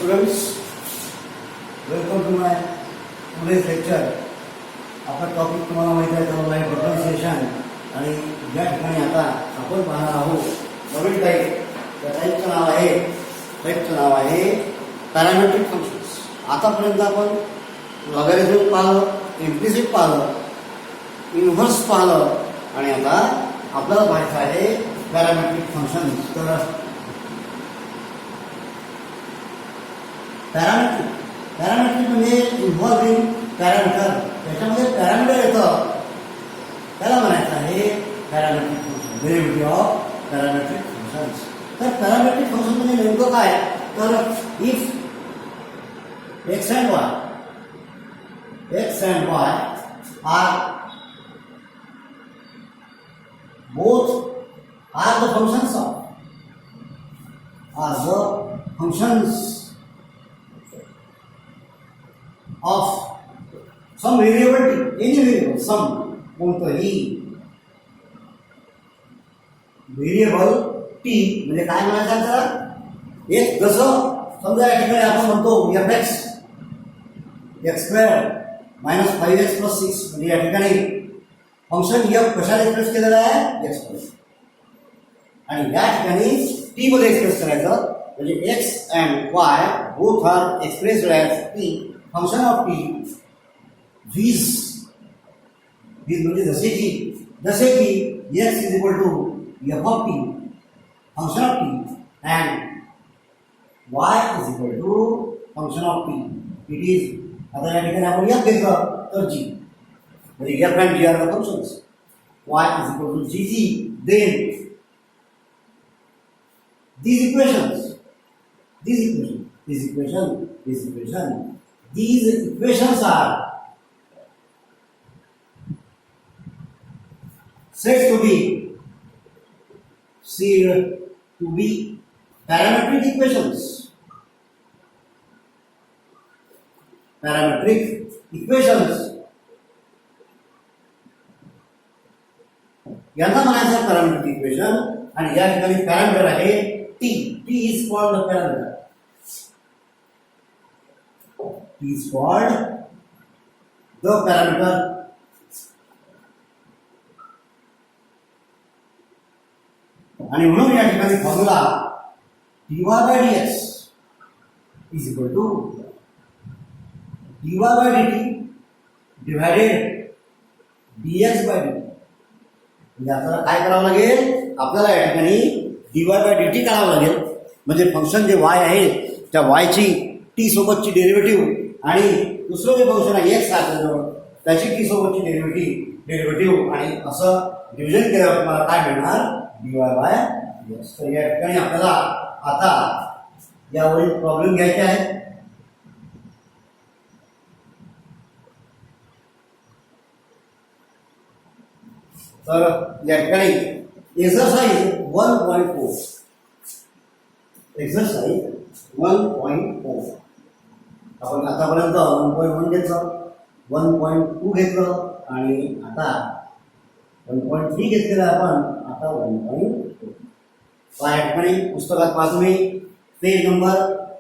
students, welcome to my today's lecture. आपला topic तुम्हाला माहिती आहे चालू आहे डिफरन्शिएशन आणि या ठिकाणी आता आपण पाहणार आहोत नवीन टाईप. त्या टाईपचं नाव आहे पॅरामेट्रिक फंक्शन्स. आतापर्यंत आपण लॉगॅरिथम पाहिलं, इम्प्लिसिट पाहिलं, इन्व्हर्स पाहिलं आणि आता आपल्याला पाहायचं आहे पॅरामेट्रिक फंक्शन्स. तर पॅरामेट्रिक म्हणजे इन्व्हॉल्विंग पॅरामीटर. त्याच्यामध्ये पॅरामीटर येतं त्याला म्हणायचं आहे parametric function, derivative of parametric functions. तर पॅरामेट्रिक फंक्शन म्हणजे नेमकं काय, तर if x and y are both are the functions of some variable t, any variable, some कोणतंही व्हेरिएबल टी म्हणजे काय म्हणायचं तर एक जसं समजा या ठिकाणी आपण म्हणतो x square minus 5x plus 6 म्हणजे या ठिकाणी फंक्शन एफ कशाला एक्सप्रेस केलेलं आहे x प्लस आणि या ठिकाणी टी मध्ये एक्सप्रेस करायचं म्हणजे x and y both are expressed as t function of t. these म्हणजे जसे की x is equal to f of t function of t and y is equal to function of t. it is आता या ठिकाणी आपण f घेतलं तर g म्हणजे f and g are the functions. y is equal to gg. then these equations are said to be parametric equations. यांना म्हणायचं parametric equation. आणि या ठिकाणी पॅरामीटर आहे t. t is called the parameter. t is called the parameter. आणि म्हणून या ठिकाणी formula dy by dx is equal to dy by dt divided dx by dt. म्हणजे आपल्याला काय करावं लागेल, आपल्याला या ठिकाणी dy by dt काढावं लागेल. म्हणजे फंक्शन जे y आहे त्या y ची t सोबतची डेरिव्हेटिव्ह आणि दुसरं जे फंक्शन आहे x आहे त्याची t सोबतची डेरिव्हेटिव्ह आणि असं डिव्हिजन केल्यावर तुम्हाला काय मिळणार dy by dx. तर या ठिकाणी आपल्याला आता यावरील प्रॉब्लेम घ्यायचे आहेत. तर या ठिकाणी एक्सरसाइज 1.4 आपण आतापर्यंत 1.1 घेतलं, 1.2 घेतलं आणि आता 1.3 घेतलेलं आपण. आता 1.4 या ठिकाणी पुस्तकात पहा तुम्ही पेज नंबर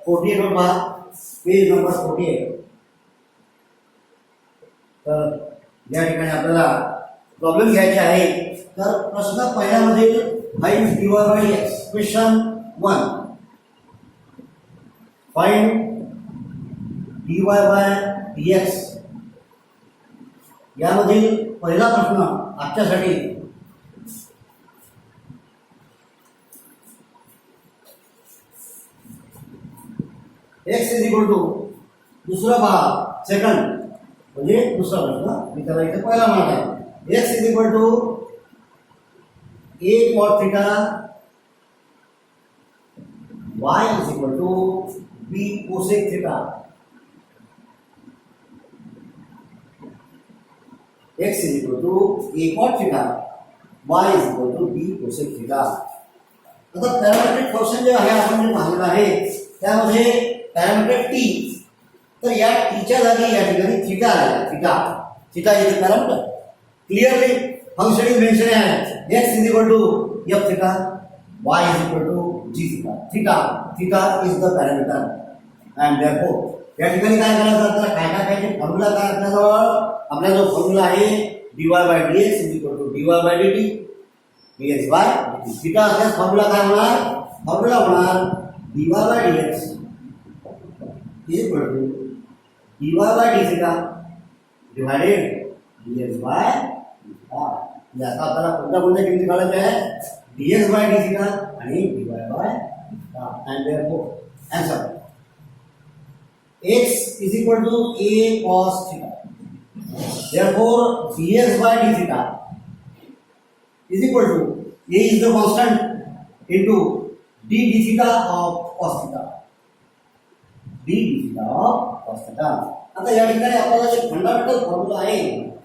48 वर पहा, पेज नंबर 48. तर या ठिकाणी आपल्याला प्रॉब्लेम घ्यायचे आहे. तर प्रश्न पहिल्यामध्ये find dy by dx. Question 1 find dy by dx. यामधील पहिला प्रश्न आजच्यासाठी x is equal to दुसरा पहा सेकंड म्हणजे दुसरा प्रश्न मी त्याला इथे पहिला मार्क आहे. x is equal to a cot theta, y is equal to b cosec theta. x is equal to a cot theta, y is equal to b cosec theta. आता पॅरामेट्रिक फंक्शन जे आहे आपण जे पाहिलं आहे त्यामध्ये parameter t. तर या टीच्या जागी या ठिकाणी थीटा आला. थीटा इथे parameter clearly function is mention आहे. x is equal to f theta, y is equal to g theta. Theta is the parameter. And therefore या ठिकाणी काय करायचं तर काय काय पाहिजे फॉर्म्युला काय आपल्याजवळ आपला जो फॉर्म्युला आहे dy by dx is equal to dy by dt dx by dt theta असल्यास फॉर्म्युला काय होणार फॉर्म्युला होणार dy by dx is equal to dy by d theta divided dx by theta म्हणजे आता आपल्याला कोणत्या किमती काढायच्या आहेत dx by d theta आणि dy by theta and therefore answer x is equal to a cos theta therefore dx by d theta is equal to a is the constant into d d theta of cos theta d d theta of cos theta आता या ठिकाणी आपल्याला जे fundamental formula आहे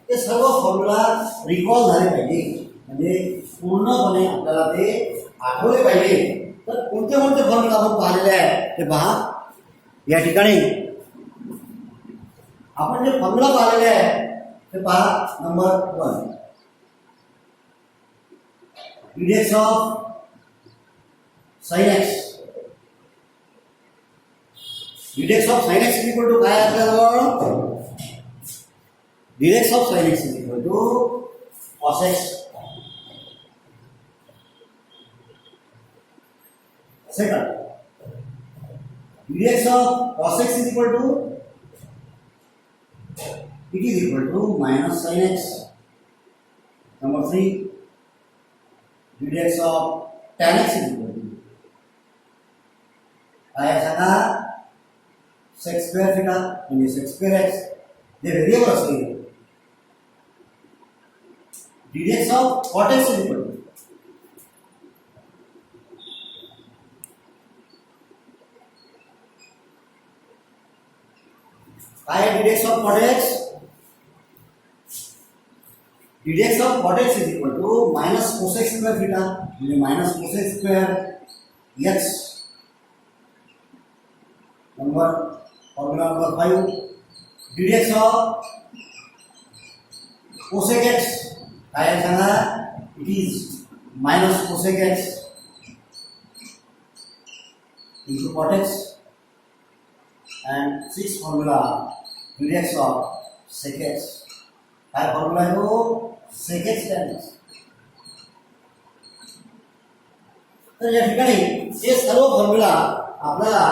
ते सर्व formula recall झाले पाहिजे म्हणजे पूर्णपणे आपल्याला ते आठवले पाहिजे तर कोणते कोणते फॉर्म्युला आपण पाहिलेले आहे ते पहा या ठिकाणी आपण जे फॉर्म्युला पाहिलेले आहे ते पहा number 1 dx of sin x dx of sin x is equal to काय आपल्याजवळ dx of sin x is equal to cos x second dx of cos x is equal to it is equal to minus sin x number 3 dx of tan x is equal to काय सांगा sec square theta म्हणजे sec square x जे variable असते dx of cot x is equal to काय dx of cot x dx of cot x is equal to minus cos x square theta म्हणजे minus cos x square x number formula number 5 dx of cosec x काय सांगा it is minus cosec x into cot x and 6 formula dx of sec x काय formula आहे तो sec x tan x तर या ठिकाणी हे सर्व फॉर्म्युला आपल्याला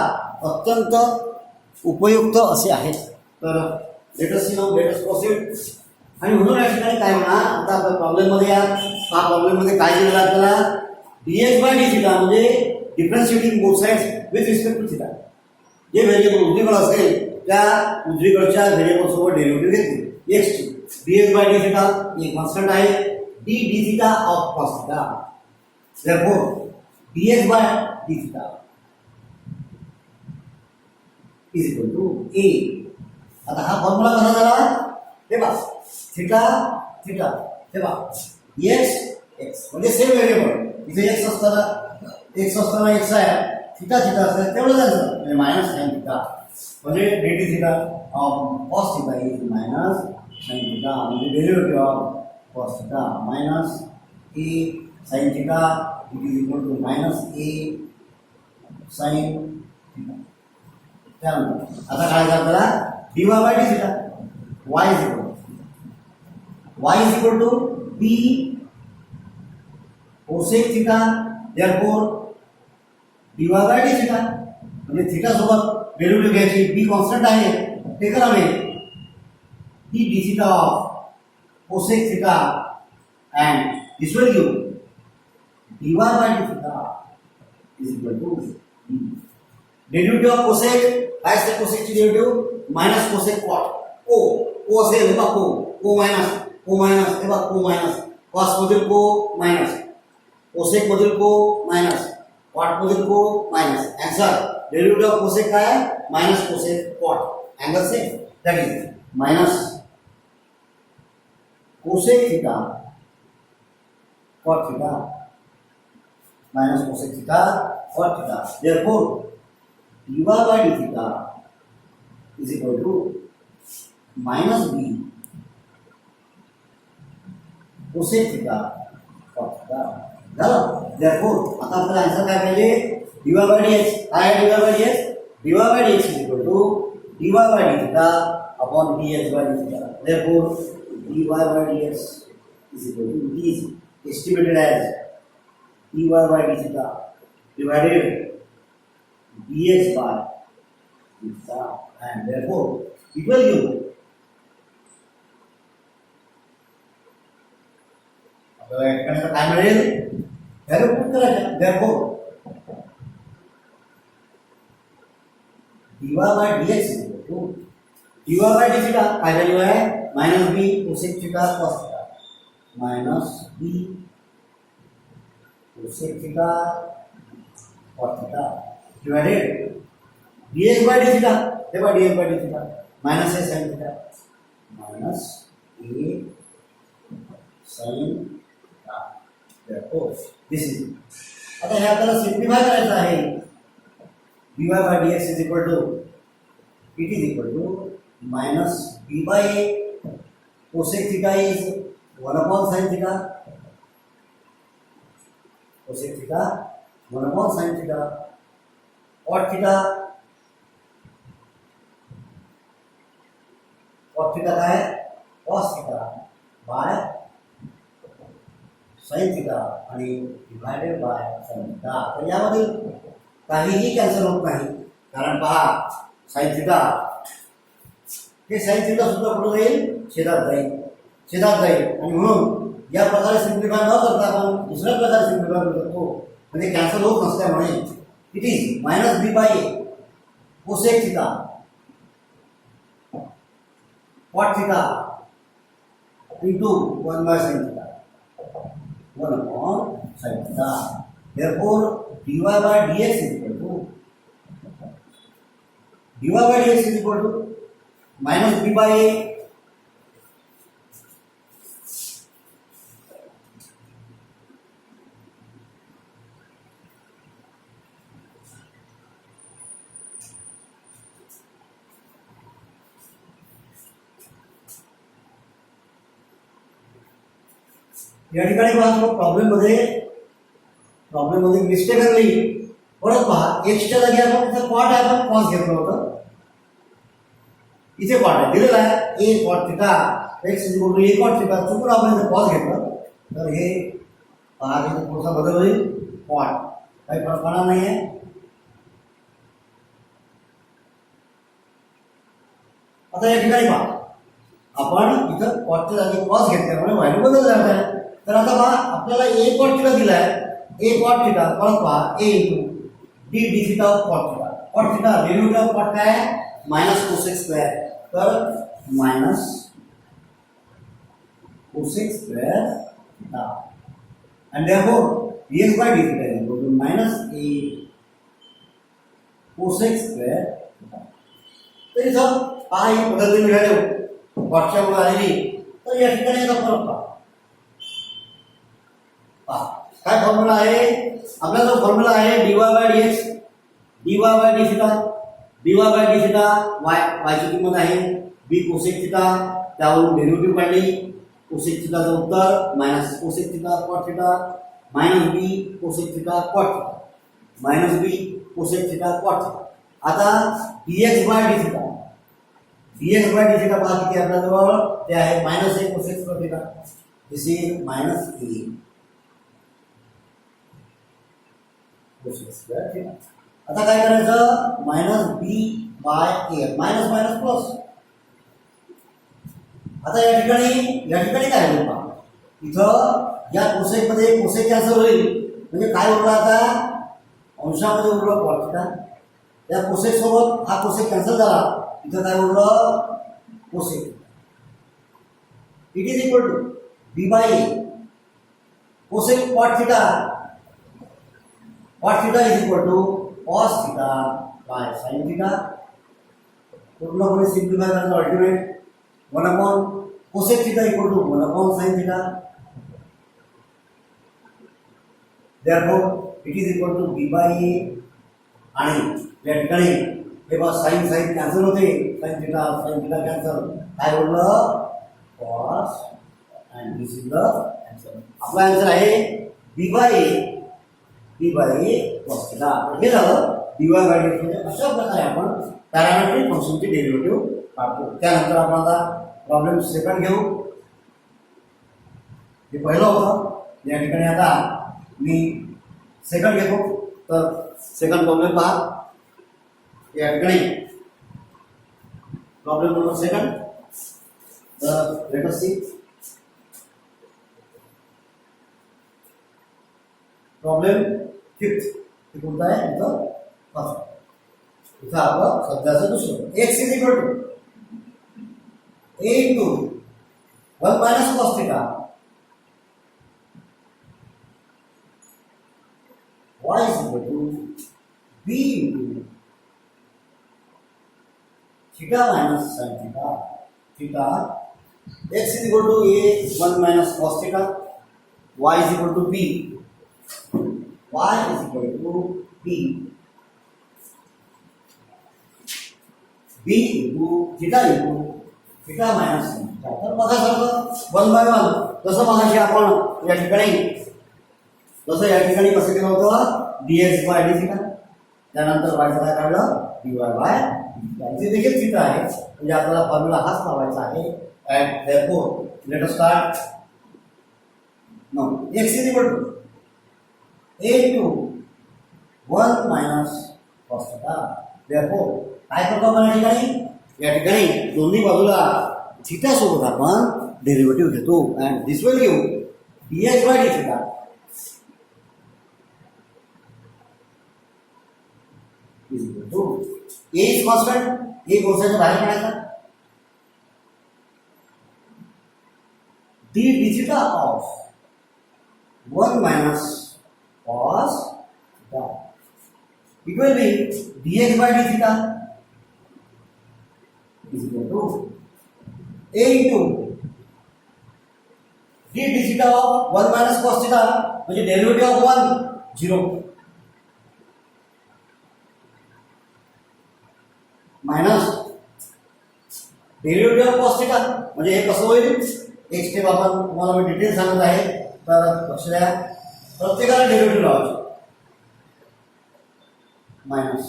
अत्यंत उपयुक्त असे आहेत तर let us see now let us proceed आणि म्हणून या ठिकाणी काय होणार आता आपल्या प्रॉब्लेम मध्ये या हा प्रॉब्लेम मध्ये काय दिलेला आहे आपल्याला dx by d theta म्हणजे differentiating both sides with respect to theta जे व्हेरिएबल उजवीकडे असेल त्या उजवीकडच्या व्हेरिएबल सोबत डेरिव्हेटिव्ह घेतली x ची dx by d theta एक कॉन्स्टंट आहे d d theta of cos theta therefore dx by d theta is equal to a आता हा फॉर्म्युला कसा झाला हे बघा थीटा थीटा हे बघा x x म्हणजे सेम व्हेरिएबल इथे x असताना x आहे थीटा थीटा असेल तेवढं जायचं म्हणजे मायनस sin थीटा म्हणजे dt theta of cos theta is minus sin theta म्हणजे derivative of cos theta minus a sin theta it is equal to minus a sin theta त्यानंतर आता काय झालं आपल्याला dy by d theta y is equal to b cosec theta therefore dy by d theta म्हणजे theta सोबत derivative घ्यायची b constant आहे ते करावे d d theta of cosec theta and this will give dy by d theta is equal to b derivative of cosec काय असते cosec ची derivative minus cosec cot o असेल बघा o मायनस हे बघा o मायनस cos मधील o minus cosec मधील o minus cot मधील o minus answer derivative of cosec काय minus cosec cot angle same that is minus cosec theta cot theta minus cosec theta cot theta therefore dy by d theta is equal to minus b cosec theta cot theta झालं therefore आता आपल्याला answer काय पाहिजे dy by dx काय dy by dx dy by dx is equal equal to dy by d theta upon dx by d theta. Therefore, dy by dx is equal to, it is estimated as dy by d theta divided dx by d theta, and therefore it will give आपल्याला काय मिळेल, value put करायचं. therefore dy by dx is equal to dy by d theta काय value आहे, minus b cosec theta cos theta minus b cosec theta cos theta divided dx by d theta, तेव्हा dx by d theta minus a sin theta minus a sin theta. therefore this is, आता हे आपल्याला simplify करायचं आहे. dy by dx is equal to, it is equal to minus b by a cosec theta is 1 upon sin theta, cosec theta 1 upon sin theta, cot theta काय cos theta by sin theta आणि divided by sin theta. तर यामध्ये काहीही cancel होत नाही, कारण पहा sin theta हे sin theta सुद्धा पुढे जाईल, छेदात जाईल आणि म्हणून या प्रकारे सिम्प्लिफाय न करता आपण दुसऱ्या प्रकारे सिम्प्लिफाय करू शकतो, म्हणजे कॅन्सल होत नसल्यामुळे it is minus b by cosec theta cot theta into 1 by sin theta 1 upon sin theta. therefore dy by dx is equal to minus b by a या ठिकाणी पहा प्रॉब्लेम मध्ये मिस्टेकनली परत पहा एक्सच्या जागी आपण इथे कॉट आहे, आपण कॉस घेतलं होतं, इथे कॉट आहे दिलेला आहे A cot theta X is equal to A cot theta, चुकून आपण इथे कॉस घेतलं तर हे पहा इथे थोडासा बदल होईल, कॉट काही फरक पडणार नाही आहे. आता या ठिकाणी पहा आपण इथं कॉटच्या जागी कॉस घेतल्यामुळे व्हॅल्यू बदल झाला आहे. तर आता पहा आपल्याला ए कॉट थिटा दिला आहे, ए कॉट थिटा परत पहा A into D D theta of cot theta derivative of cot काय आहे माइनस कोसेक स्क्वेअर, तर minus cosec square theta and therefore dx by d theta is equal to minus a cosec square theta. तर इथं पहा ही पद्धती मिळाली कॉटच्या मुळे आलेली. तर या ठिकाणी आता फरक पहा काय फॉर्म्युला आहे आपला, जो फॉर्म्युला आहे dy by dx dy by d theta y ची किंमत आहे b cosec theta, त्यावरून डेरिव्हेटिव्ह काढली, cosec theta चं उत्तर minus cosec theta cot theta minus b cosec theta cot theta minus b cosec theta cot theta. आता dx by d theta पहा किती आपल्याजवळ ते आहे minus a cosec square theta, this is minus a cosec square theta. आता काय करायचं minus b by a minus minus plus. आता या ठिकाणी काय होईल पहा इथं या कोसेक मध्ये कोसेक कॅन्सल होईल, म्हणजे काय उरलं आता अंशामध्ये उरलं कॉट थिटा, या कोसेक सोबत हा कोसेक कॅन्सल झाला, इथं काय उरलं cosec. It is equal to b by a cosec cot theta is equal to cos theta by sine theta. पूर्णपणे सिम्प्लिफाय करायचं ultimate 1 upon cosec theta equal to 1 upon sine theta. therefore it is equal to b by a आणि या ठिकाणी हे बघा sign cancel होते, sine theta cancel, काय उरलं cos and this is the answer. आपला आन्सर आहे b by a cos theta. हे झालं dy बाय dx म्हणजे अशा प्रकारे आपण पॅरामेट्रिक फंक्शनची डेरिव्हेटिव्ह काढतो. त्यानंतर आपण आता प्रॉब्लेम सेकंड घेऊ. हे पहिलं होतं, या ठिकाणी आता मी सेकंड घेतो. तर सेकंड प्रॉब्लेम पहा. या ठिकाणी प्रॉब्लेम नंबर सेकंड. तर let us see. Problem fifth हे कोणता आहे? इथं फर्स्ट. इथं आपलं सध्याचं दुसरं x is equal to a into 1 minus cos theta, y is equal to b into theta minus sin theta. Theta x is equal to a 1 minus cos theta, y is equal to b. Y is equal to b. b into theta theta minus sin theta. तर बघा sir 1 by 1 तसं मगाशी आपण या ठिकाणी कसं केलं होतं? dx by d theta. त्यानंतर y चा काय काढलं? dy by इथे देखील थीटा आहे, म्हणजे आपल्याला फॉर्म्युला हाच लावायचा आहे. and therefore let us start now. x is equal to a into 1 minus cos theta. therefore काय करतो आपण या ठिकाणी दोन्ही बाजूला थीटा सोबत आपण डेरिव्हेटिव्ह घेतो. And this will give dx by d theta is equal to a is constant. a कोणत्याच्या बाहेर काढायचा? d theta of 1 minus cos theta. It will be dx by d theta is equal to a into d theta of 1 minus cos theta म्हणजे derivative of 1 0 minus derivative of cos theta म्हणजे हे कसं होईल? एक step आपण तुम्हाला मी detail सांगत आहे, तर लक्ष द्या. प्रत्येकाला डेरिव्हेटिव्ह लावायचे. Minus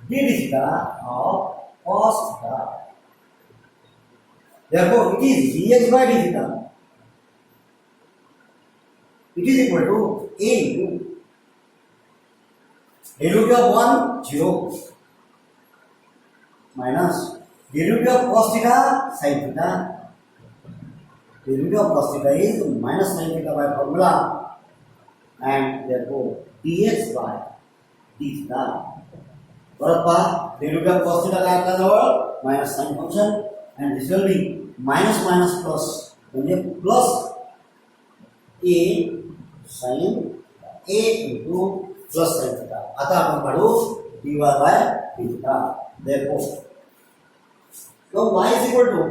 d theta of cos theta. Therefore, it is dx by d theta. It is equal to a into derivative of 1 0 minus derivative of cos theta sin theta. Derivative of cos theta is minus sin theta by formula, and therefore dx by d theta. परत पहा, derivative of cos theta काय आपल्याजवळ? Minus sine function. And this will be minus minus plus म्हणजे plus a sin a into plus sin theta. आता आपण काढू dy by d theta. therefore now y is equal to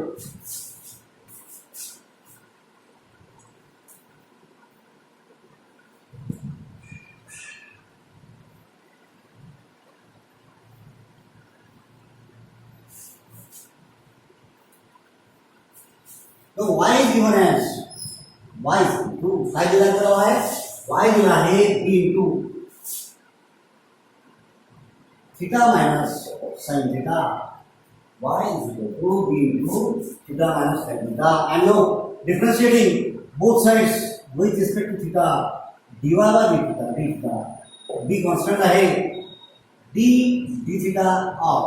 तो y is given as y is equal to काय दिला आहे? y दिला आहे b into theta minus sin theta. y is equal to b into theta minus sin theta. And now differentiating both sides with respect to theta, dy by d theta. b constant आहे, d theta of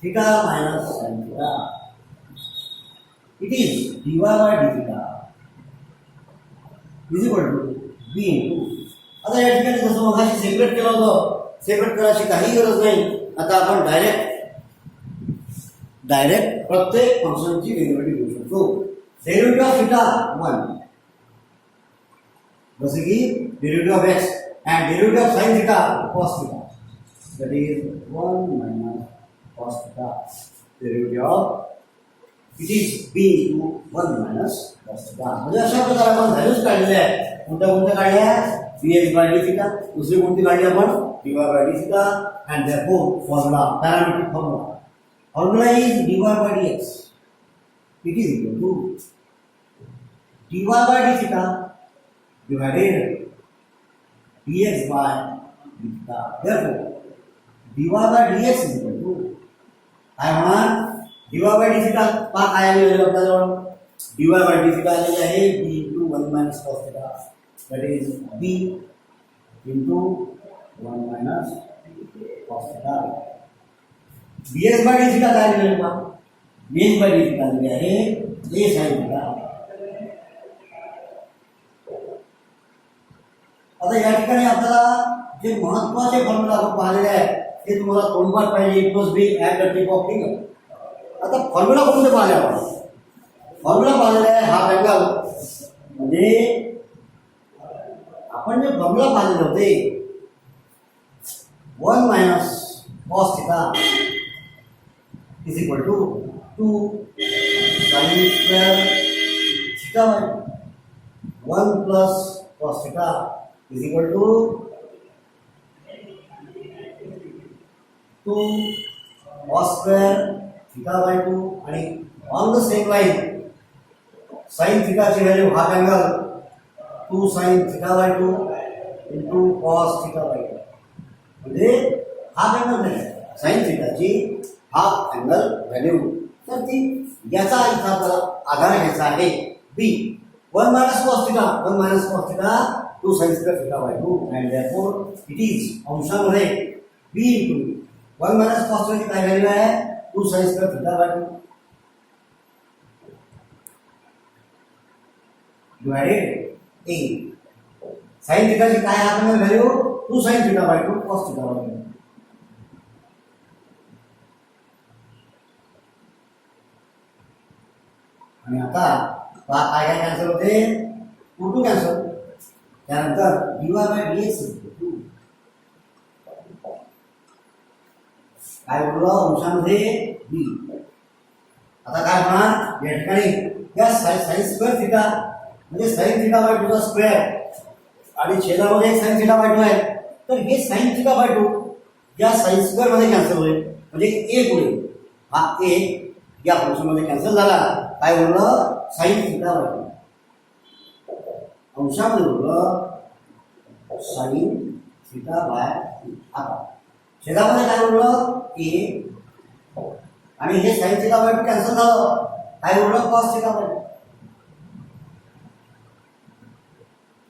theta minus sin theta. It is dy by d theta is equal to b into. आता या ठिकाणी जसं मगाशी separate केलं होतं, separate करायची काही गरज नाही. आता आपण डायरेक्ट प्रत्येक फंक्शनची डेरिव्हेटिव्ह घेऊ शकतो. डेरिव्हेटिव्ह ऑफ थीटा 1 जसे की derivative of x and derivative of sin theta cos theta, that is 1 minus cos theta. Derivative of it is b into 1 minus cos theta. म्हणजे अशा प्रकारे आपण व्हॅल्यूज काढलेल्या आहेत. कोणत्या काढल्या? dx by d theta. दुसरी कोणती काढली आपण? dy by d theta. and therefore formula, parametric formula is dy by dx. It is equal to dy by d theta divided dx by theta. Therefore, dy by dx is equal to काय होणार dy by d theta पहा काय आलेलं आपल्याजवळ dy by d theta आलेले आहे b into 1 minus cos theta that is b into 1 minus cos theta. dx by d theta काय आलेलं पहा dx by d theta आलेले आहे a sin theta. आता या ठिकाणी आपल्याला जे महत्त्वाचे फॉर्म्युला आपण पाहिलेले आहे ते तुम्हाला कोणपाठ पाहिजे it must be at the tip of finger. आता फॉर्म्युला कोणते पाहिले आपण फॉर्म्युला पाहिलेला आहे हा अँगल म्हणजे आपण जे फॉर्म्युला पाहिलेले होते 1 minus cos theta is equal to 2 sin square theta by 1 plus cos theta is equal to 2 cos square theta by 2 आणि on the same line sin theta ची value half angle 2 sin theta by 2 into cos theta by 2 म्हणजे half angle नाही sin theta ची half angle value. तर ती याचा इथं आपल्याला आधार घ्यायचा आहे b 1 minus cos theta 1 minus cos theta 2 sin square theta by 2 and therefore it is अंशामध्ये b into 1 minus cos theta की काय व्हॅल्यू आहे 2 sin square theta by 2 divided a sin theta की काय आपल्याला value 2 sin theta by 2 cos theta by 2. आणि आता काय काय कॅन्सल होते 2 कॅन्सल त्यानंतर dy by dx काय बोललो अंशामध्ये b. आता काय होणार या ठिकाणी या sin स्क्वेअर थीटा म्हणजे sin थीटा बाय 2 चा स्क्वेअर आणि छेदामध्ये एक sin थीटा बाय 2 आहे तर हे sin थीटा बाय 2 या sin स्क्वेअर मध्ये कॅन्सल होईल म्हणजे a पुढे हा a या फंक्शन मध्ये कॅन्सल झाला काय बोललो sin थीटा बाय 2 अंशामध्ये बोललो sin थीटा बाय 2. आता छेदामध्ये काय बोललो a आणि हे sin थीटा बाय 2 कॅन्सल झालं काय बोललो cos थीटा बाय 2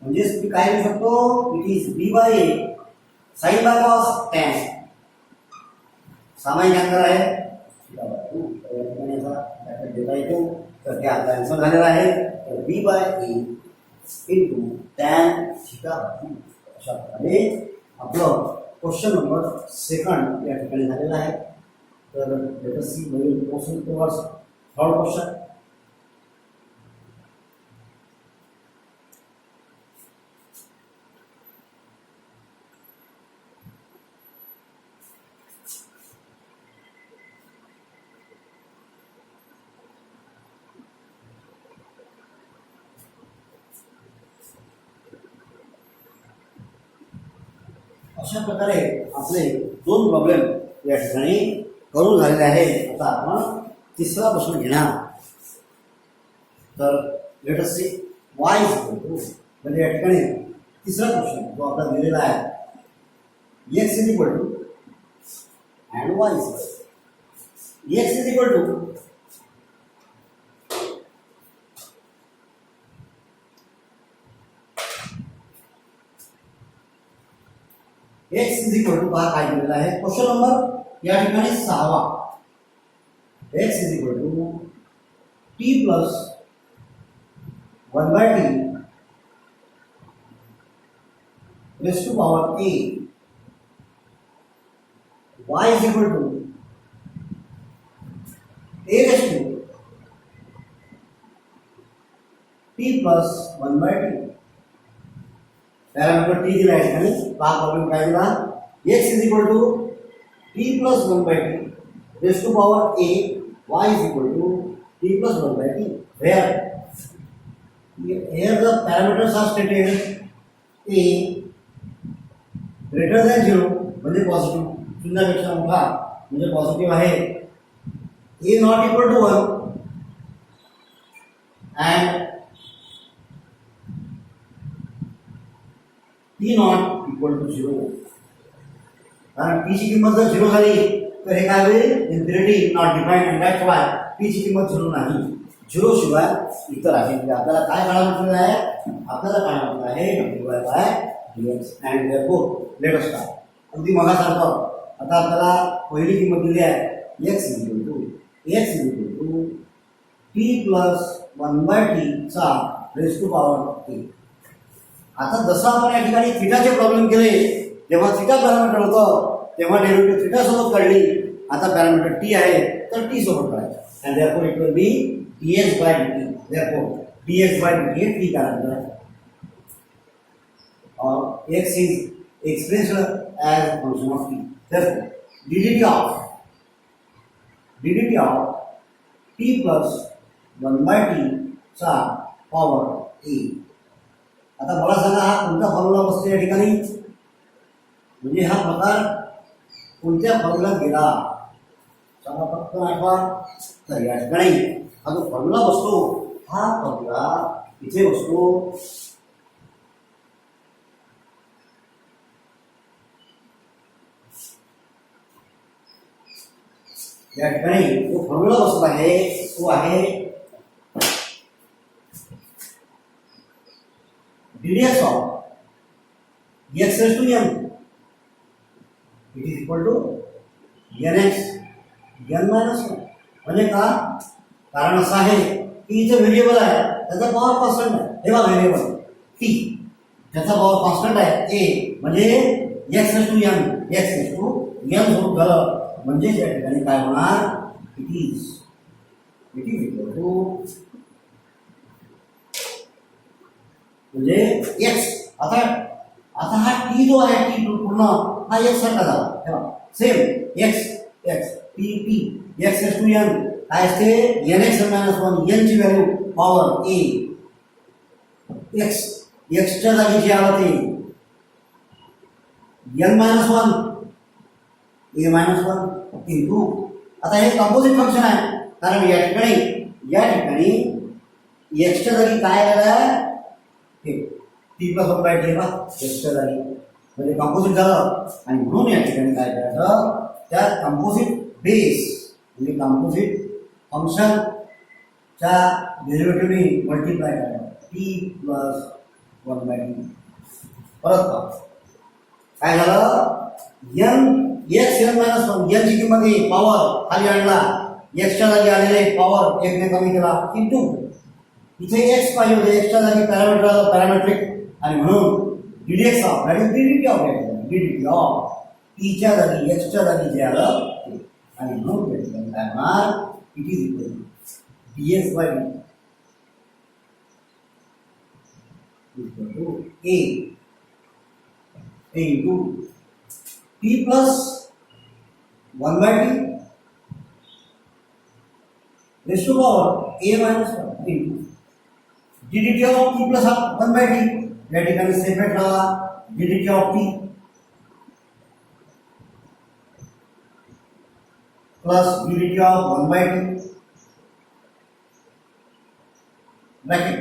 म्हणजे मी काय लिहू शकतो it is b by a sin by cos tan सामायिक अंतर आहे थीटा बाय 2 तर या ठिकाणी याचा डेटा येतो तर ते आता आन्सर झालेला आहे तर b by a into tan theta by 2 अशा प्रकारे आपलं क्वेश्चन नंबर 2 या ठिकाणी झालेला आहे. तर let us see we will proceed towards third question. अशा प्रकारे आपले 2 प्रॉब्लेम या ठिकाणी करून झालेले आहेत. आता आपण तिसरा प्रश्न घेणार तर let us see y is equal to म्हणजे या ठिकाणी तिसरा प्रश्न जो आपला दिलेला आहे x is equal to and y is x is equal to x is equal to पहा काय दिलेला आहे क्वेश्चन नंबर या ठिकाणी 6वा x is equal to t plus 1 by t raise to power a y is equal to a raise to t plus 1 by t parameter t दिला आहे आणि पहा प्रॉब्लेम काय दिला x is equal to t plus 1 by t raise to power a y is equal to t plus 1 by t where here the parameters are stated a greater than 0 म्हणजे positive शून्यापेक्षा मोठा म्हणजे positive आहे a not equal to 1 and t not equal to 0 कारण T ची किंमत जर 0 झाली तर हे काय होईल infinity not defined and that's why t ची किंमत 0 नाही 0 शिवाय इतर आहे म्हणजे आपल्याला काय काढायला म्हटलेलं आहे आपल्याला काय म्हटलं आहे dy by dx and therefore let us start अगदी मगासारखं आता आपल्याला पहिली किंमत दिली आहे x t प्लस 1/t चा रेज टू पॉवर a. आता जसं आपण या ठिकाणी थिटाचे प्रॉब्लेम केले जेव्हा थिटा पॅरामीटर होतं तेव्हा डेरिव्हेटिव्ह थिटा सोबत काढली आता पॅरामीटर टी आहे तर टी सोबत काढायचं and therefore it will be dx by dt therefore dx by dt हे टी पॅरामीटर आहे और x is expressed as a function of t. Therefore ddt of t plus 1/t चा power a. आता मला सांगा हा कोणत्या फॉर्म्युला बसतो या ठिकाणी म्हणजे हा प्रकार कोणत्या फॉर्म्युलात गेला चला फक्त आठवा तर या ठिकाणी हा जो फॉर्म्युला बसतो हा फॉर्म्युला इथे बसतो या ठिकाणी जो फॉर्म्युला बसत आहे तो आहे dx of x raised to n it is equal to nx n minus 1 म्हणजे का कारण असं आहे की इथे व्हेरिएबल आहे त्याचा पॉवर कॉन्स्टंट आहे हे बघा व्हेरिएबल t त्याचा पॉवर कॉन्स्टंट आहे a म्हणजे x raised to n होत झालं म्हणजे या ठिकाणी काय होणार इट इज इक्वल टू म्हणजे x आता हा t जो आहे t पूर्ण हा x सारखा झाला तेव्हा same x x raised to n काय असते nx -1 n ची व्हॅल्यू पॉवर a x च्या जागी जे आलं ते n -1 a -1 इंटू आता हे कंपोजिट फंक्शन आहे कारण या ठिकाणी x च्या जागी काय आलेलं आहे टी प्लस 1/t बा एक्सच्या जागी म्हणजे कंपोजिट झालं आणि म्हणून या ठिकाणी काय करायचं त्या कंपोजिट बेस म्हणजे कंपोजिट फंक्शनच्या डेरिव्हेटिव्हने मल्टिप्लाय करायचं टी प्लस 1/t परत काय झालं x n -1 n ची किंमत पॉवर खाली आणला x च्या जागी आलेले पॉवर 1 ने कमी केला इंटू इथे x पाहिजे होते x च्या जागी पॅरामेट्रिक आणि म्हणून dx of that is ddt of t च्या जागी x च्या जागी जे आलं आणि म्हणून काय होणार it is equal to dx by dt equal to a into t plus 1/t raised to power a minus 1 into ddt of t plus 1/t या ठिकाणी सेपरेट लावा ddt of t plus ddt of 1/t bracket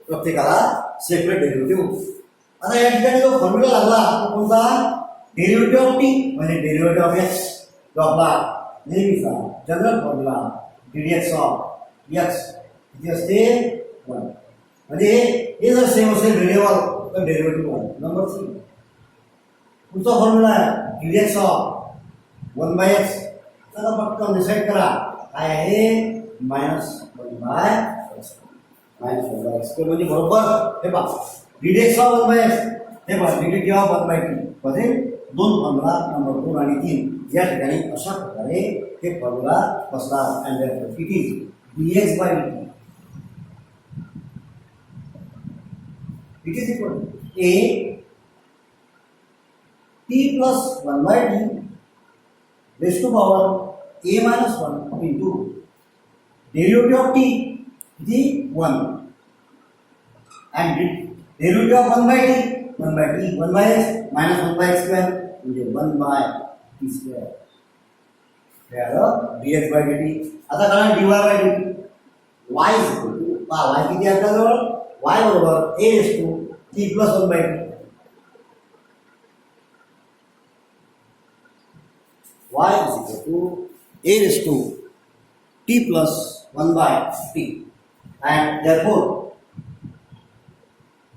प्रत्येकाला separate derivative. आता या ठिकाणी जो formula लागला तो कोणता डेरिव्हेटिव्ह ऑफ टी म्हणजे डेरिव्हेटिव्ह ऑफ x जो आपला नेहमीचा general formula dx of x किती असते 1 म्हणजे हे जर सेम असेल व्हेरिएबल तर डेरिव्हेटिव्ह 1 नंबर 3 पुढचा फॉर्म्युला आहे dx ऑफ 1/x चला पटकन डिसाइड करा काय आहे -1/x म्हणजे बरोबर हे पहा dx ऑफ 1/x हे पहा dt ऑफ 1/t मध्ये दोन फॉर्म्युला नंबर 2 आणि 3 या ठिकाणी अशा प्रकारे हे फॉर्म्युला बसणार and therefore it is dx by dt it is equal to a t plus 1/t raised to power a minus 1 into derivative of t is 1 and derivative of 1/t 1/x minus 1/x square म्हणजे 1/t square dx by dt. आता काय dy by dt y is equal to y किती आहे आपल्याजवळ y बरोबर a raised to t plus 1/t y is equal to a raised to t plus 1 by t, and therefore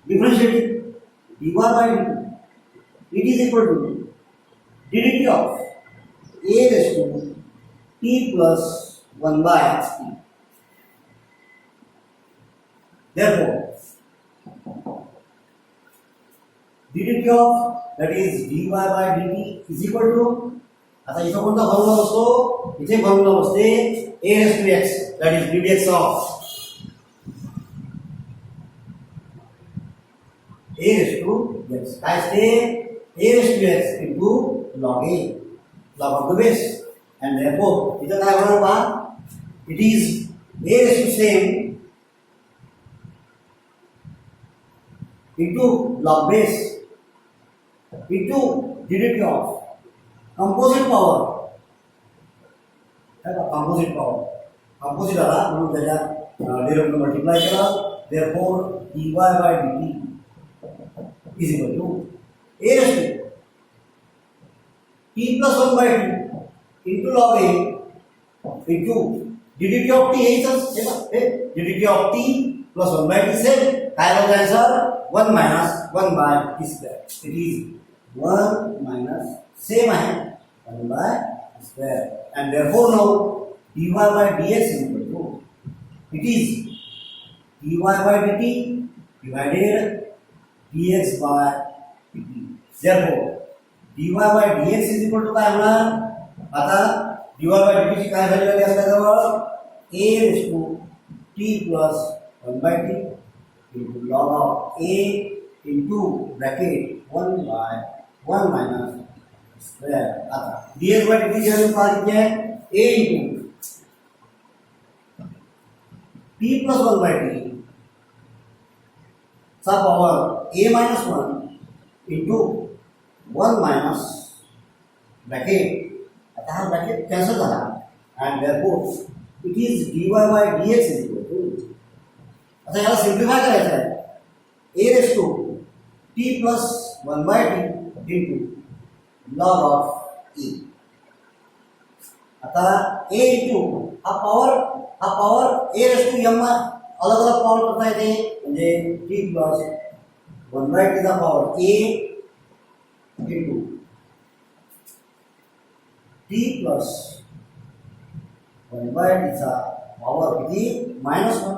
differentiating dy by dt, it is equal to ddt of a raised to t plus 1 by t. Therefore ddt of, that is dy by dt, is equal to, आता इथं कोणता formula बसतो, इथे formula बसते a raised to x, that is ddx of a raised to x, काय असते a raised to x into log a, log of the base, and therefore इथं काय होणार पहा, it is a raised to same into log base into ddt of composite power, composite power, composite आला म्हणून त्याच्या derivative multiply केला, therefore dy by dt is equal to a raised to t plus 1 by 2 into log a into ddt of t, हे ddt of t plus 1 by t से काय होगा answer 1 minus 1 by t square, it is 1 minus same है 1 by square, and therefore now dy by dx is equal to, it is dy by dt divided dx by dt, therefore dy by dx is equal to काय होणार, आता dy by dt ची काय value आली असल्याजवळ a raised to t plus 1 by t into log of a into bracket 1 by 1 minus square, आता dx by dt की value क्या लिखी है, a into t plus 1 by t चा power a minus 1 into 1 minus bracket, आता हा bracket cancel झाला, and therefore it is dy by dx is equal to, आता याला सिम्प्लिफाय करायचं आहे, a raised to t plus 1 by t into log of e, आता a into हा power a raised to m अलग अलग power करता येते, म्हणजे t plus 1 by t चा power a into t plus 1 by t चा पावर किती -1,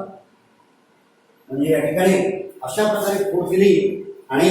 म्हणजे या ठिकाणी अशा प्रकारे फोड दिली आणि